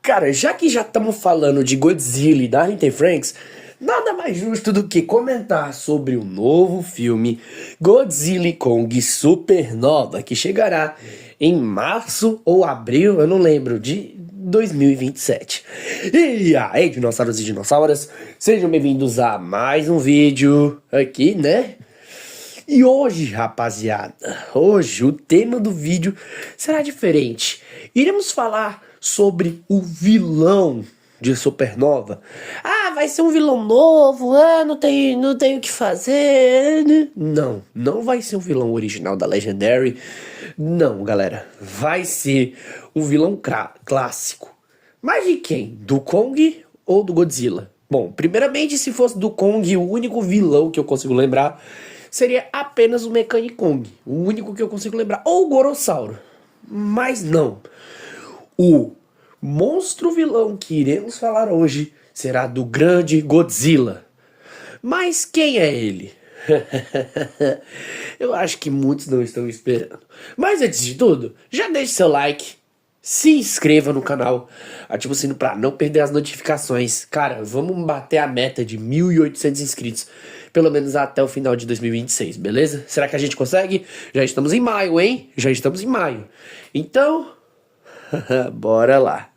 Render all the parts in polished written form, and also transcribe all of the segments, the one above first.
Cara, já que já estamos falando de Godzilla e Darren Franks, nada mais justo do que comentar sobre o novo filme Godzilla e Kong Supernova, que chegará em março ou abril, eu não lembro, de 2027. E aí, dinossauros e dinossauras, sejam bem-vindos a mais um vídeo aqui, né? E hoje, rapaziada, hoje o tema do vídeo será diferente. Iremos falar sobre o vilão de Supernova. Ah, vai ser um vilão novo, não tem o que fazer. Não vai ser um vilão original da Legendary. Não, galera, vai ser um vilão clássico. Mas de quem? Do Kong ou do Godzilla? Bom, primeiramente, se fosse do Kong, o único vilão que eu consigo lembrar seria apenas o Mechanic Kong, o único que eu consigo lembrar, ou o Gorossauro. Mas não. O monstro vilão que iremos falar hoje será do grande Godzilla. Mas quem é ele? Eu acho que muitos não estão esperando. Mas antes de tudo, já deixe seu like, se inscreva no canal, ative o sino para não perder as notificações. Cara, vamos bater a meta de 1.800 inscritos, pelo menos até o final de 2026, beleza? Será que a gente consegue? Já estamos em maio, hein? Já estamos em maio. Então, bora lá.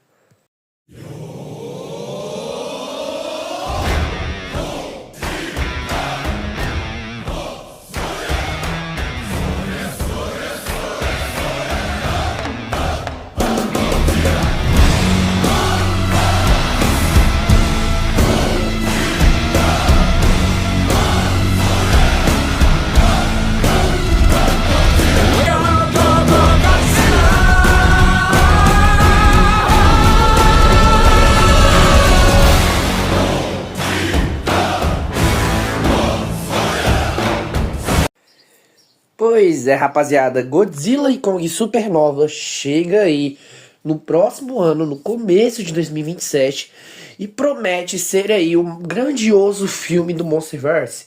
Pois é, rapaziada, Godzilla e Kong Supernova chega aí no próximo ano, no começo de 2027, e promete ser aí um grandioso filme do Monsterverse.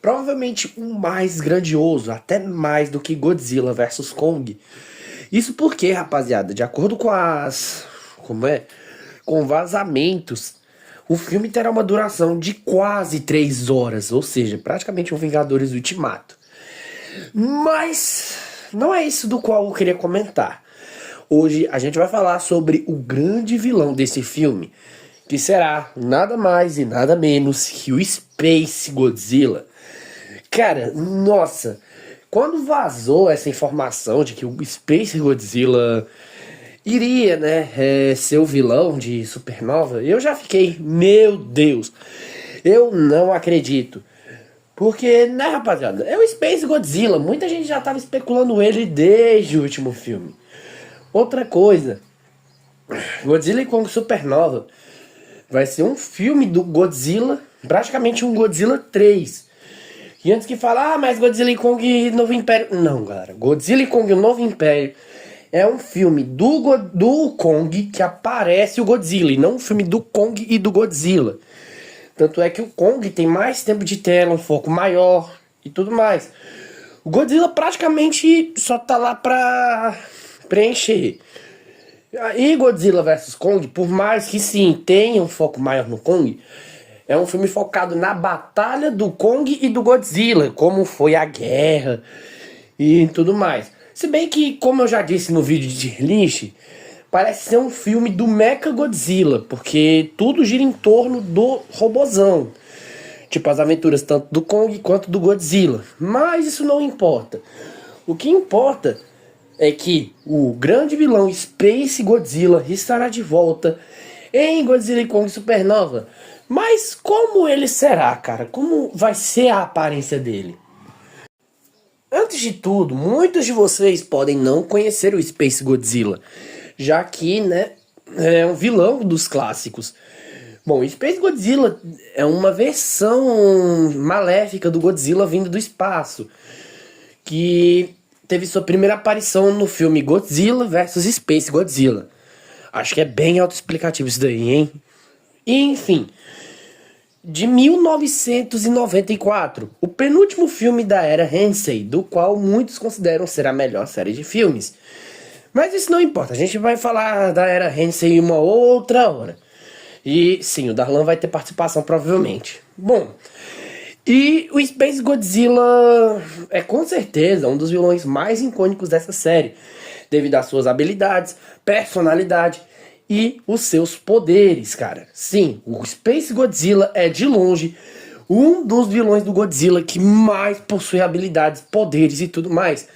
Provavelmente o mais grandioso, até mais do que Godzilla vs Kong. Isso porque, rapaziada, de acordo com com vazamentos, o filme terá uma duração de quase 3 horas, ou seja, praticamente um Vingadores Ultimato. Mas não é isso do qual eu queria comentar. Hoje a gente vai falar sobre o grande vilão desse filme, que será nada mais e nada menos que o Space Godzilla. Cara, nossa, quando vazou essa informação de que o Space Godzilla iria, né, ser o vilão de Supernova, eu já fiquei, meu Deus, eu não acredito. Porque, né, rapaziada, é o Space Godzilla. Muita gente já tava especulando ele desde o último filme. Outra coisa, Godzilla e Kong Supernova vai ser um filme do Godzilla, praticamente um Godzilla 3. E antes que falar, mas Godzilla e Kong Novo Império... Não, galera, Godzilla e Kong o Novo Império é um filme do Kong que aparece o Godzilla, e não um filme do Kong e do Godzilla. Tanto é que o Kong tem mais tempo de tela, um foco maior e tudo mais. O Godzilla praticamente só tá lá pra preencher. E Godzilla vs Kong, por mais que sim, tenha um foco maior no Kong, é um filme focado na batalha do Kong e do Godzilla, como foi a guerra e tudo mais. Se bem que, como eu já disse no vídeo de Lynch, parece ser um filme do Mechagodzilla, porque tudo gira em torno do robozão. Tipo, as aventuras tanto do Kong quanto do Godzilla. Mas isso não importa. O que importa é que o grande vilão Space Godzilla estará de volta em Godzilla e Kong Supernova. Mas como ele será, cara? Como vai ser a aparência dele? Antes de tudo, muitos de vocês podem não conhecer o Space Godzilla, já que, né, é um vilão dos clássicos. Bom, Space Godzilla é uma versão maléfica do Godzilla vindo do espaço, que teve sua primeira aparição no filme Godzilla vs Space Godzilla. Acho que é bem autoexplicativo isso daí, hein? E, enfim, de 1994, o penúltimo filme da era Heisei, do qual muitos consideram ser a melhor série de filmes. Mas isso não importa, a gente vai falar da Era Heisei em uma outra hora. E sim, o Darlan vai ter participação provavelmente. Bom, e o Space Godzilla é com certeza um dos vilões mais icônicos dessa série, devido às suas habilidades, personalidade e os seus poderes, cara. Sim, o Space Godzilla é de longe um dos vilões do Godzilla que mais possui habilidades, poderes e tudo mais.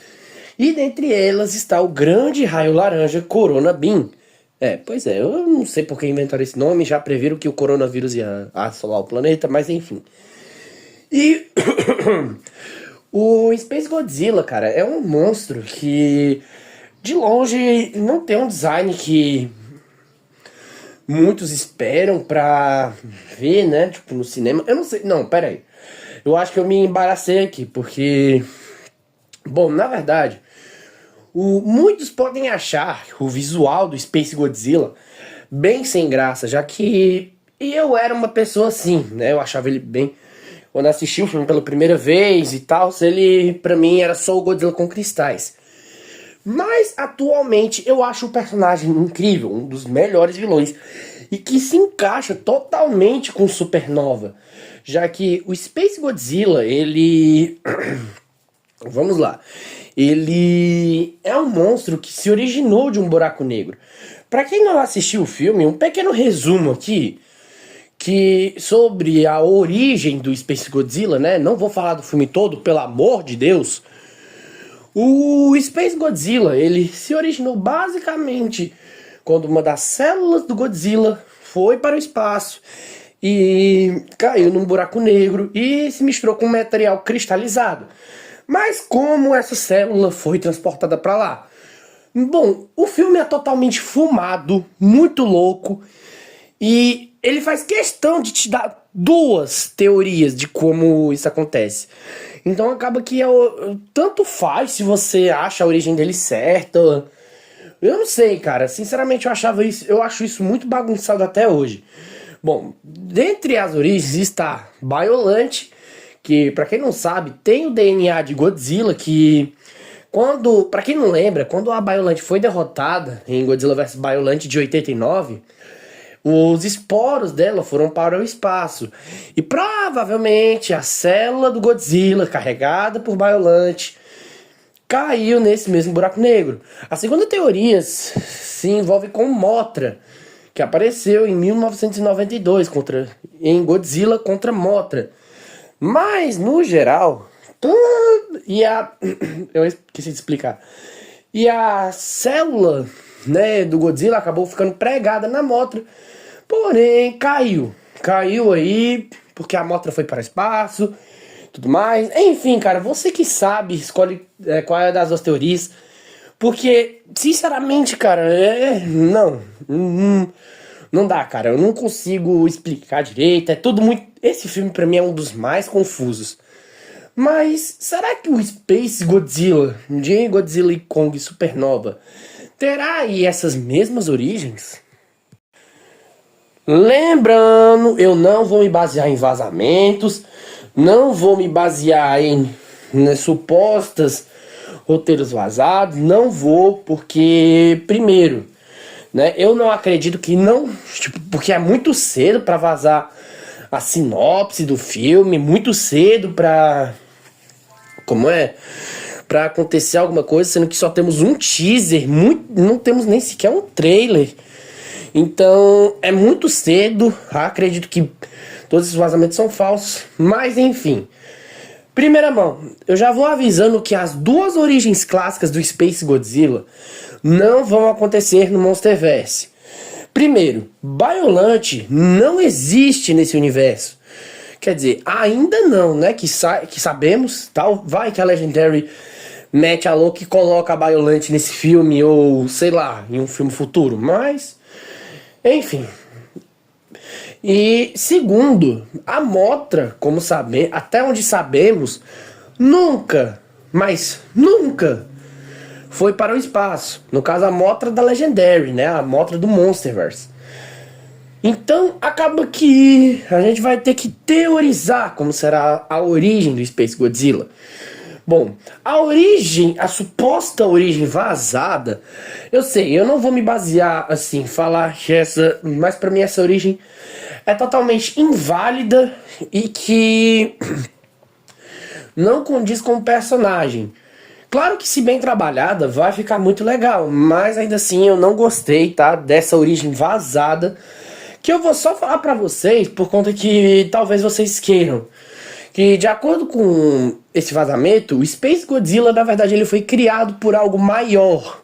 E dentre elas está o grande raio laranja Corona Beam. Pois é, eu não sei por que inventaram esse nome, já previram que o coronavírus ia assolar o planeta, mas enfim. E o Space Godzilla, cara, é um monstro que de longe não tem um design que muitos esperam pra ver, né? Tipo, no cinema. Eu não sei. Não, pera aí. Eu acho que eu me embaracei aqui, porque... Bom, na verdade, muitos podem achar o visual do Space Godzilla bem sem graça, já que eu era uma pessoa assim, né? Eu achava ele bem... Quando assisti o filme pela primeira vez e tal, ele pra mim era só o Godzilla com cristais. Mas atualmente eu acho o personagem incrível, um dos melhores vilões, e que se encaixa totalmente com Supernova, já que o Space Godzilla, ele... Vamos lá. Ele é um monstro que se originou de um buraco negro. Pra quem não assistiu o filme, um pequeno resumo aqui sobre a origem do Space Godzilla, né? Não vou falar do filme todo, pelo amor de Deus. O Space Godzilla, ele se originou basicamente quando uma das células do Godzilla foi para o espaço e caiu num buraco negro e se misturou com material cristalizado. Mas como essa célula foi transportada para lá? Bom, o filme é totalmente fumado, muito louco, e ele faz questão de te dar duas teorias de como isso acontece. Então acaba que tanto faz se você acha a origem dele certa. Eu não sei, cara. Sinceramente, eu acho isso muito bagunçado até hoje. Bom, dentre as origens está Biollante, que, pra quem não sabe, tem o DNA de Godzilla, que pra quem não lembra, quando a Biollante foi derrotada em Godzilla vs Biollante de 89, os esporos dela foram para o espaço. E provavelmente a célula do Godzilla, carregada por Biollante, caiu nesse mesmo buraco negro. A segunda teoria se envolve com Mothra, que apareceu em 1992 em Godzilla contra Mothra. Mas, no geral, eu esqueci de explicar. E a célula, né, do Godzilla acabou ficando pregada na Mothra. Porém, caiu aí, porque a Mothra foi para o espaço, tudo mais. Enfim, cara, você que sabe, escolhe qual é das duas teorias. Porque, sinceramente, cara, não dá, cara. Eu não consigo explicar direito, é tudo muito... Esse filme pra mim é um dos mais confusos. Mas, será que o Space Godzilla, de Godzilla e Kong Supernova, terá aí essas mesmas origens? Lembrando, eu não vou me basear em vazamentos, não vou me basear em supostas roteiros vazados, não vou, porque, primeiro, né, eu não acredito que não, tipo, porque é muito cedo pra vazar a sinopse do filme, muito cedo pra, pra acontecer alguma coisa, sendo que só temos um teaser, não temos nem sequer um trailer. Então, é muito cedo, acredito que todos esses vazamentos são falsos, mas enfim. Primeira mão, eu já vou avisando que as duas origens clássicas do Space Godzilla não vão acontecer no Monsterverse. Primeiro, Biollante não existe nesse universo. Quer dizer, ainda não, né? Que sabemos, tal, vai que a Legendary mete a louca e coloca a Biollante nesse filme, ou sei lá, em um filme futuro, mas... Enfim. E segundo, a Mothra, como até onde sabemos, nunca, mas nunca foi para o espaço. No caso, a Mothra da Legendary, né? A Mothra do Monsterverse. Então, acaba que a gente vai ter que teorizar como será a origem do Space Godzilla. Bom, a origem, a suposta origem vazada, eu sei, eu não vou me basear assim, falar que essa, mas pra mim essa origem é totalmente inválida e que não condiz com o personagem. Claro que se bem trabalhada vai ficar muito legal, mas ainda assim eu não gostei, tá, dessa origem vazada, que eu vou só falar pra vocês por conta que talvez vocês queiram. Que de acordo com esse vazamento, o Space Godzilla, na verdade, ele foi criado por algo maior.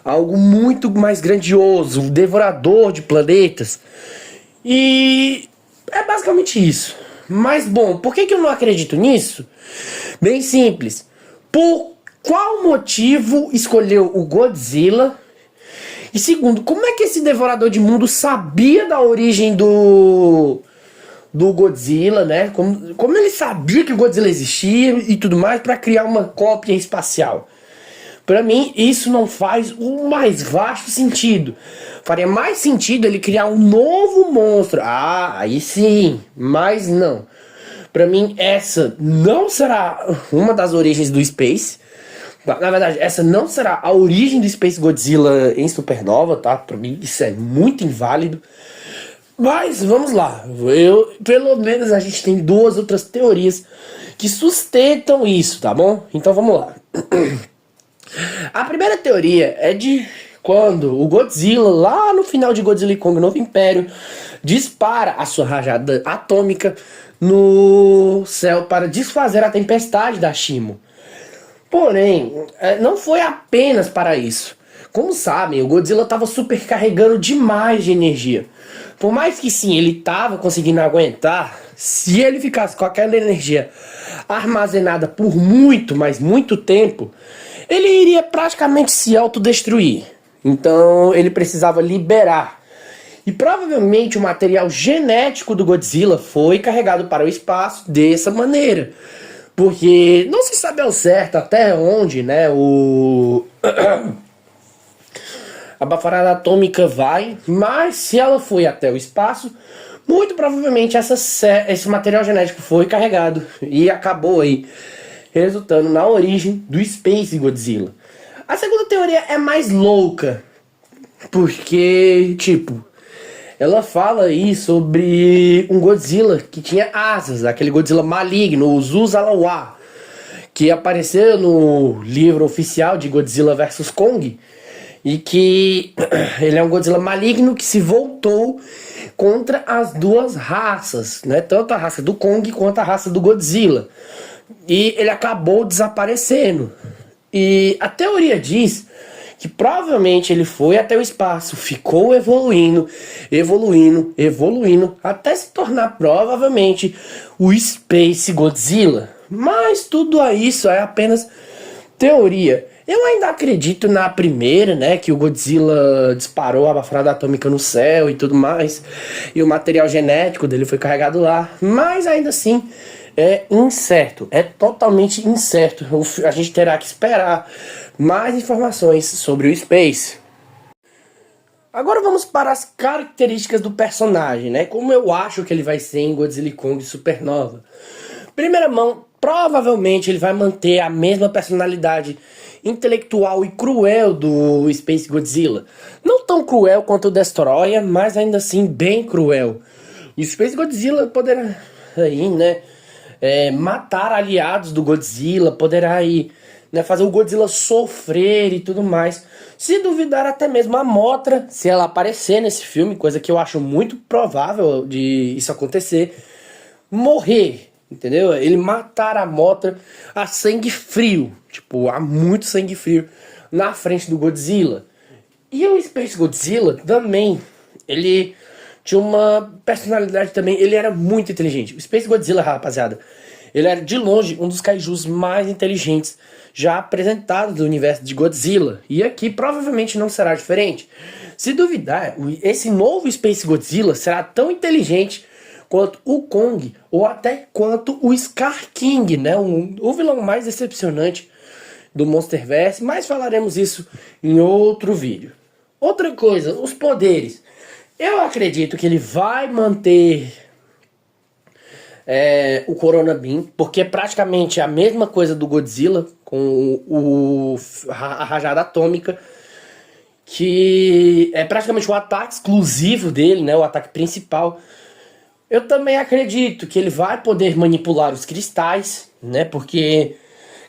Algo muito mais grandioso, um devorador de planetas. E é basicamente isso. Mas bom, por que eu não acredito nisso? Bem simples. Por qual motivo escolheu o Godzilla? E segundo, como é que esse devorador de mundo sabia da origem do Godzilla, né? Como ele sabia que o Godzilla existia e tudo mais para criar uma cópia espacial? Para mim, isso não faz o mais vasto sentido. Faria mais sentido ele criar um novo monstro. Ah, aí sim, mas não. Para mim, essa não será uma das origens do Space. Na verdade, essa não será a origem do Space Godzilla em Supernova, tá? Para mim, isso é muito inválido. Mas vamos lá, pelo menos a gente tem duas outras teorias que sustentam isso, tá bom? Então vamos lá. A primeira teoria é de quando o Godzilla, lá no final de Godzilla e Kong Novo Império, dispara a sua rajada atômica no céu para desfazer a tempestade da Shimo. Porém, não foi apenas para isso. Como sabem, o Godzilla estava supercarregando demais de energia. Por mais que sim, ele estava conseguindo aguentar, se ele ficasse com aquela energia armazenada por muito, mas muito tempo, ele iria praticamente se autodestruir. Então ele precisava liberar. E provavelmente o material genético do Godzilla foi carregado para o espaço dessa maneira. Porque não se sabe ao certo até onde, né, a baforada atômica vai, mas se ela foi até o espaço, muito provavelmente esse material genético foi carregado e acabou aí resultando na origem do Space Godzilla. A segunda teoria é mais louca, porque, tipo, ela fala aí sobre um Godzilla que tinha asas, aquele Godzilla maligno, o Zuzalawa, que apareceu no livro oficial de Godzilla vs Kong, e que ele é um Godzilla maligno que se voltou contra as duas raças, né? Tanto a raça do Kong quanto a raça do Godzilla. E ele acabou desaparecendo. E a teoria diz que provavelmente ele foi até o espaço, ficou evoluindo, até se tornar provavelmente o Space Godzilla. Mas tudo isso é apenas teoria. Eu ainda acredito na primeira, né, que o Godzilla disparou a baforada atômica no céu e tudo mais, e o material genético dele foi carregado lá, mas ainda assim é incerto, é totalmente incerto. A gente terá que esperar mais informações sobre o Space. Agora vamos para as características do personagem, né, como eu acho que ele vai ser em Godzilla e Kong Supernova. Primeira mão, provavelmente ele vai manter a mesma personalidade intelectual e cruel do Space Godzilla. Não tão cruel quanto o Destoroyah, mas ainda assim bem cruel. O Space Godzilla poderá aí, né, matar aliados do Godzilla, poderá aí, né, fazer o Godzilla sofrer e tudo mais. Se duvidar, até mesmo a Mothra, se ela aparecer nesse filme, coisa que eu acho muito provável de isso acontecer, morrer. Entendeu? Ele matar a Mothra a sangue frio. Tipo, há muito sangue frio na frente do Godzilla. E o Space Godzilla também, ele tinha uma personalidade também, ele era muito inteligente. O Space Godzilla, rapaziada, ele era de longe um dos kaijus mais inteligentes já apresentados do universo de Godzilla. E aqui provavelmente não será diferente. Se duvidar, esse novo Space Godzilla será tão inteligente quanto o Kong, ou até quanto o Scar King, né? O vilão mais decepcionante do Monsterverse, mas falaremos isso em outro vídeo. Outra coisa, os poderes. Eu acredito que ele vai manter o Corona Beam, porque é praticamente a mesma coisa do Godzilla, com a rajada atômica, que é praticamente o ataque exclusivo dele, né, o ataque principal. Eu também acredito que ele vai poder manipular os cristais, né, porque,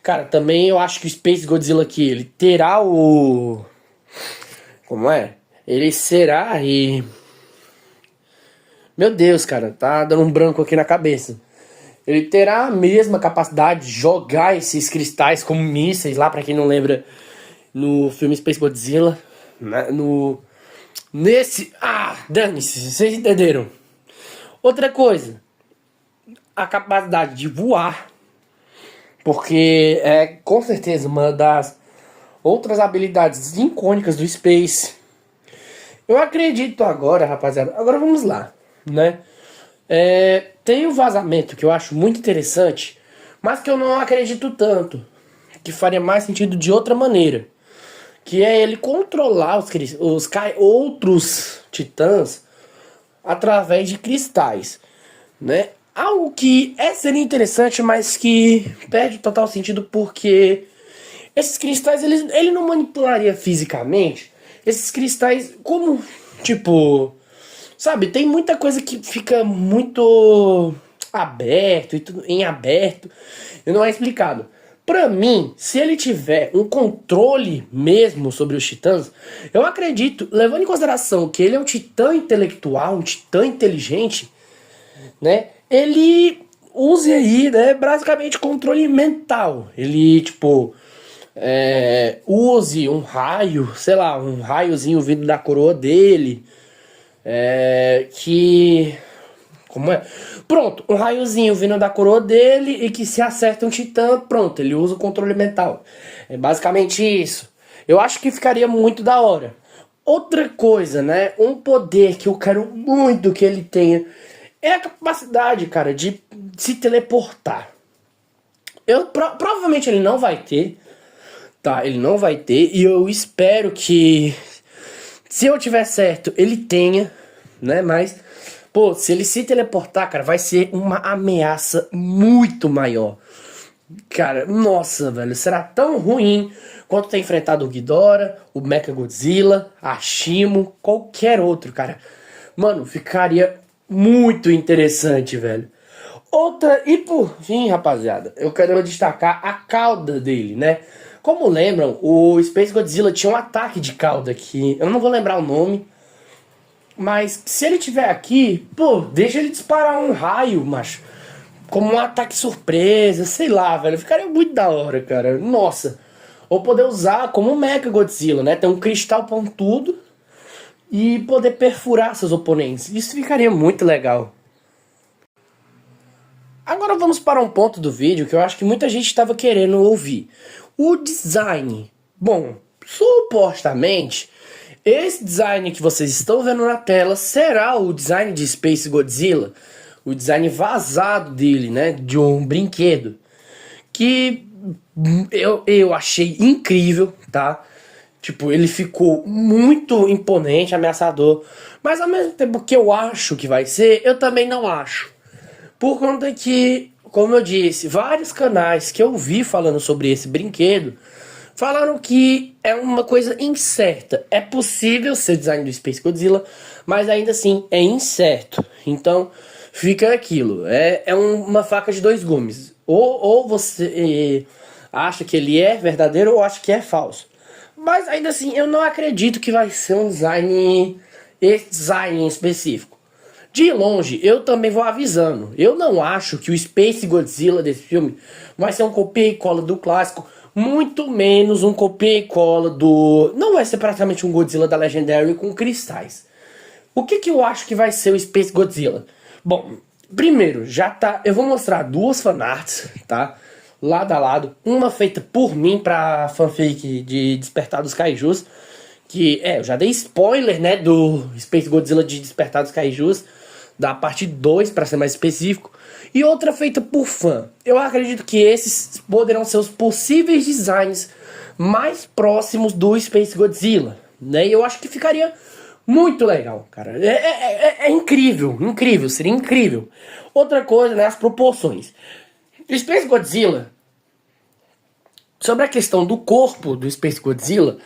cara, também eu acho que o Space Godzilla aqui, ele terá o... Como é? Ele será e... Meu Deus, cara, tá dando um branco aqui na cabeça. Ele terá a mesma capacidade de jogar esses cristais como mísseis lá, pra quem não lembra, no filme Space Godzilla, né? Dane-se, vocês entenderam. Outra coisa, a capacidade de voar, porque é com certeza uma das outras habilidades icônicas do Space. Eu acredito agora, rapaziada, agora vamos lá, né? Tem um vazamento que eu acho muito interessante, mas que eu não acredito tanto, que faria mais sentido de outra maneira, que é ele controlar outros titãs através de cristais, né? Algo que seria interessante, mas que perde total sentido, porque esses cristais ele não manipularia fisicamente. Esses cristais, como, tipo, sabe, tem muita coisa que fica muito aberto e tudo em aberto e não é explicado. Pra mim, se ele tiver um controle mesmo sobre os titãs, eu acredito, levando em consideração que ele é um titã intelectual, um titã inteligente, né? Ele use aí, né, basicamente controle mental. Ele, tipo, use um raio, sei lá, um raiozinho vindo da coroa dele, como é? Pronto, um raiozinho vindo da coroa dele e que se acerta um titã, pronto, ele usa o controle mental. É basicamente isso. Eu acho que ficaria muito da hora. Outra coisa, né? Um poder que eu quero muito que ele tenha é a capacidade, cara, de se teleportar. Provavelmente ele não vai ter, tá? Ele não vai ter, e eu espero que, se eu tiver certo, ele tenha, né? Mas, pô, se ele se teleportar, cara, vai ser uma ameaça muito maior. Cara, nossa, velho, será tão ruim quanto ter enfrentado o Ghidorah, o Mechagodzilla, a Shimo, qualquer outro, cara. Mano, ficaria muito interessante, velho. Outra, e por fim, rapaziada, eu quero destacar a cauda dele, né? Como lembram, o Space Godzilla tinha um ataque de cauda que eu não vou lembrar o nome, mas se ele tiver aqui, pô, deixa ele disparar um raio, macho. Como um ataque surpresa, sei lá, velho. Ficaria muito da hora, cara. Nossa. Ou poder usar como um Mega Godzilla, né? Ter um cristal pontudo e poder perfurar seus oponentes. Isso ficaria muito legal. Agora vamos para um ponto do vídeo que eu acho que muita gente estava querendo ouvir. O design. Bom, supostamente, esse design que vocês estão vendo na tela será o design de Space Godzilla. O design vazado dele, né? De um brinquedo. Que eu achei incrível, tá? Tipo, ele ficou muito imponente, ameaçador. Mas ao mesmo tempo que eu acho que vai ser, eu também não acho. Por conta que, como eu disse, vários canais que eu vi falando sobre esse brinquedo falaram que é uma coisa incerta. É possível ser design do Space Godzilla, mas ainda assim é incerto. Então fica aquilo. Uma faca de dois gumes. Ou você acha que ele é verdadeiro ou acha que é falso. Mas ainda assim eu não acredito que vai ser um design, esse design em específico. De longe, eu também vou avisando. Eu não acho que o Space Godzilla desse filme vai ser um copia e cola do clássico. Muito menos um copia e cola do... Não vai ser praticamente um Godzilla da Legendary com cristais. O que eu acho que vai ser o Space Godzilla? Bom, primeiro, já tá... Eu vou mostrar duas fanarts, tá? Lado a lado. Uma feita por mim pra fanfic de Despertar dos Kaijus. Que, eu já dei spoiler, né? Do Space Godzilla de Despertar dos Kaijus. Da parte 2, para ser mais específico. E outra feita por fã. Eu acredito que esses poderão ser os possíveis designs mais próximos do Space Godzilla, né? E eu acho que ficaria Muito legal, cara. É incrível, incrível, seria incrível. Outra coisa, né, as proporções. O Space Godzilla, sobre a questão do corpo do Space Godzilla,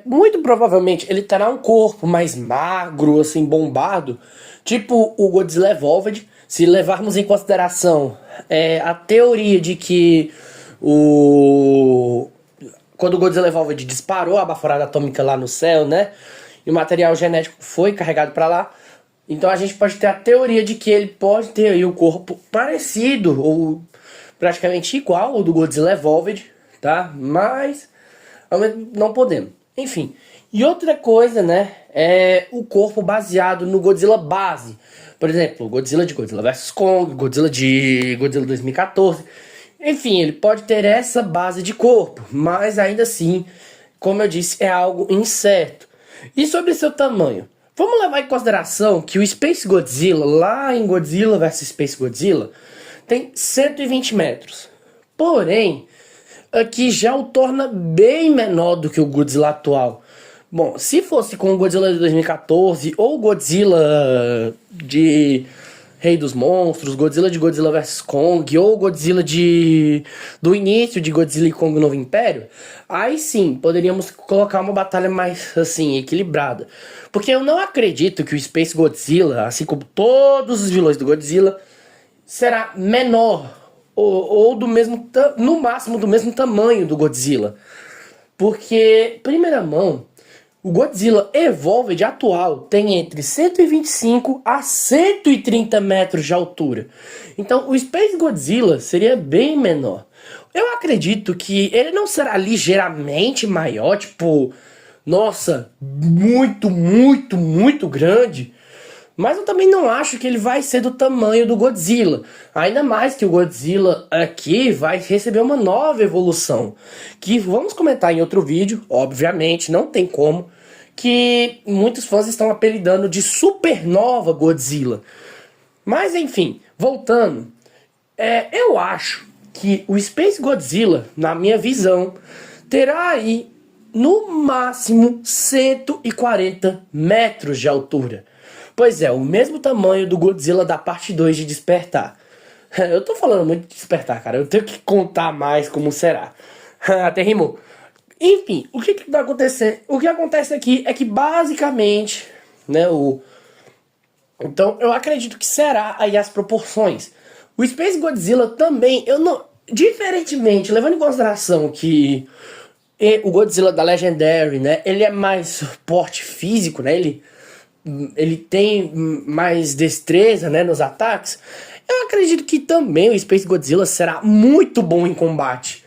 muito provavelmente ele terá um corpo mais magro, assim, bombado, tipo o Godzilla Evolved, se levarmos em consideração a teoria de que quando o Godzilla Evolved disparou a baforada atômica lá no céu, né, e o material genético foi carregado para lá, então a gente pode ter a teoria de que ele pode ter aí o corpo parecido ou praticamente igual ao do Godzilla Evolved, tá? Mas não podemos. Enfim. E outra coisa, né? É o corpo baseado no Godzilla base. Por exemplo, Godzilla de Godzilla vs Kong, Godzilla de Godzilla 2014. Enfim, ele pode ter essa base de corpo, mas ainda assim, como eu disse, é algo incerto. E sobre seu tamanho? Vamos levar em consideração que o Space Godzilla, lá em Godzilla vs Space Godzilla, tem 120 metros. Porém, aqui já o torna bem menor do que o Godzilla atual. Bom, se fosse com o Godzilla de 2014 ou Godzilla de Rei dos Monstros, Godzilla de Godzilla vs Kong ou Godzilla do início de Godzilla e Kong Novo Império, aí sim poderíamos colocar uma batalha mais assim equilibrada. Porque eu não acredito que o Space Godzilla, assim como todos os vilões do Godzilla, será menor ou do mesmo, no máximo do mesmo tamanho do Godzilla. Porque, primeira mão, o Godzilla Evolved atual tem entre 125 a 130 metros de altura. Então o Space Godzilla seria bem menor. Eu acredito que ele não será ligeiramente maior, tipo, nossa, muito, muito, muito grande. Mas eu também não acho que ele vai ser do tamanho do Godzilla. Ainda mais que o Godzilla aqui vai receber uma nova evolução. Que vamos comentar em outro vídeo, obviamente, não tem como. Que muitos fãs estão apelidando de Supernova Godzilla. Mas enfim, voltando. Eu acho que o Space Godzilla, na minha visão, terá aí no máximo 140 metros de altura. Pois é, o mesmo tamanho do Godzilla da parte 2 de Despertar. Eu tô falando muito de Despertar, cara. Eu tenho que contar mais como será. Até rimou. Enfim, o que vai acontecer? O que acontece aqui é que basicamente, né, então eu acredito que será aí as proporções. O Space Godzilla também, eu não, diferentemente, levando em consideração que o Godzilla da Legendary, né, ele é mais porte físico, né, ele tem mais destreza, né, nos ataques. Eu acredito que também o Space Godzilla será muito bom em combate.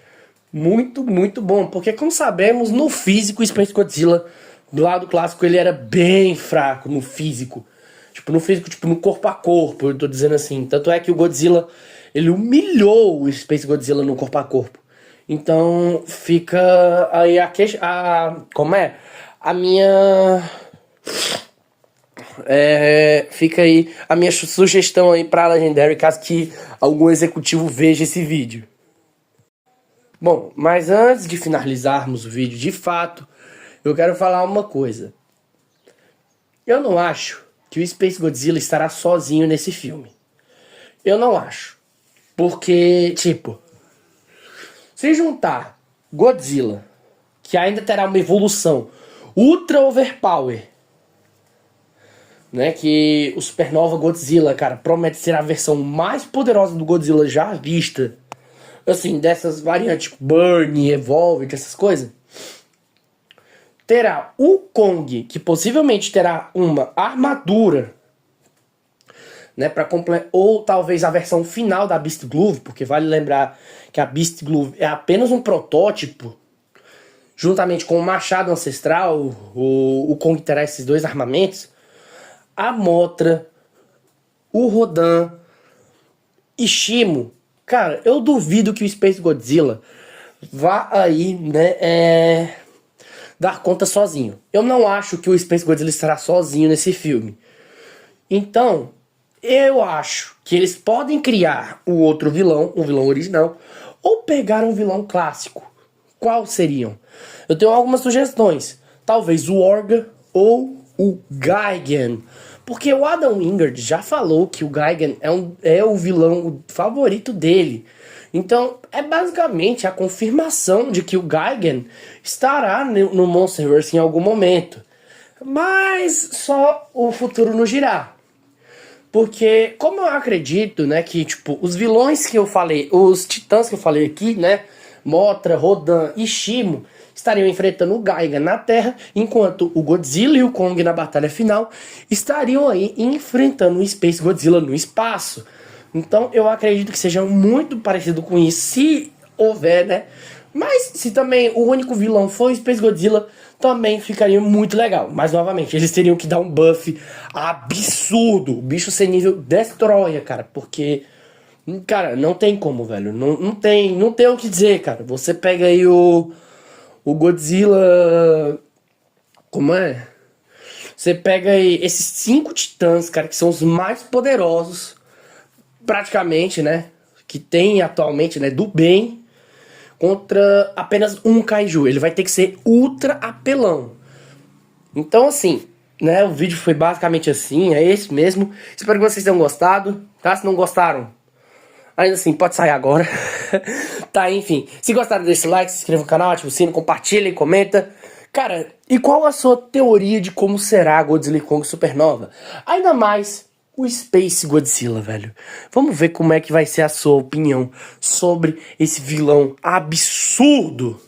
Muito, muito bom. Porque, como sabemos, no físico, o Space Godzilla, do lado clássico, ele era bem fraco no físico. Tipo, no físico, tipo, no corpo a corpo, eu tô dizendo assim. Tanto é que o Godzilla, ele humilhou o Space Godzilla no corpo a corpo. Então, fica aí como é? A minha... fica aí a minha sugestão aí pra Legendary, caso que algum executivo veja esse vídeo. Bom, mas antes de finalizarmos o vídeo de fato, eu quero falar uma coisa. Eu não acho que o Space Godzilla estará sozinho nesse filme. Eu não acho. Porque, tipo, se juntar Godzilla, que ainda terá uma evolução ultra overpower, né, que o Supernova Godzilla, cara, promete ser a versão mais poderosa do Godzilla já vista, assim, dessas variantes, tipo Burn, Evolved, essas coisas. Terá o Kong, que possivelmente terá uma armadura, né, ou talvez a versão final da Beast Glove, porque vale lembrar que a Beast Glove é apenas um protótipo. Juntamente com o Machado Ancestral, o Kong terá esses dois armamentos. A Mothra, o Rodan e Shimo. Cara, eu duvido que o Space Godzilla vá aí, né, dar conta sozinho. Eu não acho que o Space Godzilla estará sozinho nesse filme. Então, eu acho que eles podem criar um outro vilão, um vilão original, ou pegar um vilão clássico. Qual seriam? Eu tenho algumas sugestões. Talvez o Orga ou o Gigan. Porque o Adam Wingard já falou que o Gigan é o vilão favorito dele. Então, é basicamente a confirmação de que o Gigan estará no Monsterverse em algum momento. Mas só o futuro nos dirá. Porque, como eu acredito, né, que, tipo, os vilões que eu falei, os titãs que eu falei aqui, né, Mothra, Rodan e Shimo, estariam enfrentando o Gigan na Terra, enquanto o Godzilla e o Kong na batalha final estariam aí enfrentando o Space Godzilla no espaço. Então, eu acredito que seja muito parecido com isso, se houver, né? Mas se também o único vilão for o Space Godzilla, também ficaria muito legal. Mas novamente, eles teriam que dar um buff absurdo. O bicho ser nível Destroyer, cara. Porque, cara, não tem como, velho. Não tem o que dizer, cara. Você pega aí o Godzilla. Como é? Você pega aí esses 5 titãs, cara, que são os mais poderosos, praticamente, né? Que tem atualmente, né? Do bem. Contra apenas um kaiju. Ele vai ter que ser ultra apelão. Então, assim, né? O vídeo foi basicamente assim. É esse mesmo. Espero que vocês tenham gostado. Tá? Se não gostaram, ainda assim, pode sair agora. Tá, enfim. Se gostaram, deixa o like, se inscreva no canal, ativa o sino, compartilha e comenta. Cara, e qual a sua teoria de como será Godzilla e Kong Supernova? Ainda mais o Space Godzilla, velho. Vamos ver como é que vai ser a sua opinião sobre esse vilão absurdo.